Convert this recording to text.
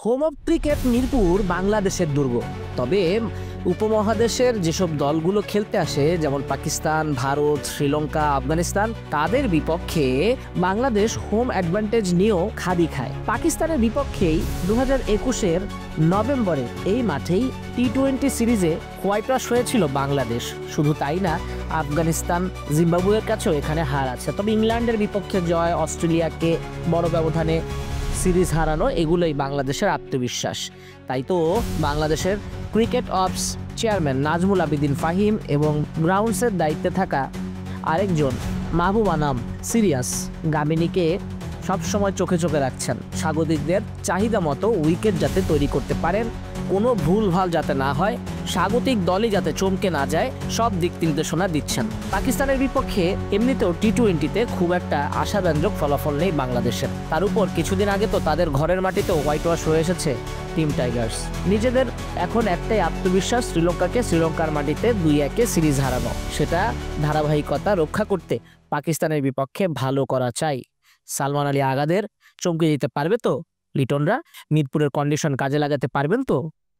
Home of cricket Mirpur বাংলাদেশের দুর্গ। তবে উপমহাদেশের যেসব দলগুলো খেলতে আসে, যেমন পাকিস্তান, ভারত, শ্রীলঙ্কা, আফগানিস্তান, তাদের বিপক্ষে বাংলাদেশ হোম অ্যাডভান্টেজ নিয়েও খাদি খায়। পাকিস্তানের বিপক্ষেই 2021-এর নভেম্বরে এই মাঠেই টি-20 সিরিজে হোয়াইট ওয়াশ হয়েছিল বাংলাদেশ। শুধু তাই না, আফগানিস্তান, জিম্বাবুয়ের কাছেও এখানে হার আছে। তবে ইংল্যান্ডের বিপক্ষে জয়, অস্ট্রেলিয়াকে বড় ব্যবধানে সিরিজ হারানো, এগুলোই বাংলাদেশের আত্মবিশ্বাস। তাই তো বাংলাদেশের cricket ops chairman Nazmul Abedin Fahim এবং গ্রাউন্ডসের দায়িত্বে থাকা আরেকজন মাহবুব আনাম সিরিয়াস গামিনীকে সবসময় চোখে চোখে রাখছেন। স্বাগতিকদের চাহিদা মতো উইকেট যাতে তৈরি করতে পারেন, কোনো ভুলভাল যাতে না হয়, স্বাগতিক দলই যাতে চমকে না যায়, সব দিক নির্দেশনা দিচ্ছেন। পাকিস্তানের বিপক্ষে এমনিতেও টি-20-তে খুব একটা আশাব্যঞ্জক ফলাফল নেই বাংলাদেশের। তার উপর কিছুদিন আগে তো তাদের ঘরের মাটিতেও হোয়াইট ওয়াশ হয়ে এসেছে টিম টাইগার্স। নিজেদের এখন একটাই আত্মবিশ্বাস, শ্রীলঙ্কাকে শ্রীলঙ্কার মাটিতে 2-1 সিরিজ হারানো। সেটা ধারাবাহিকতা রক্ষা করতে পাকিস্তানের বিপক্ষে ভালো করা চাই। সালমান আলী আগাদের চমকে দিতে পারবে তো লিটনরা? মিরপুরের কন্ডিশন কাজে লাগাতে পারবেন তো?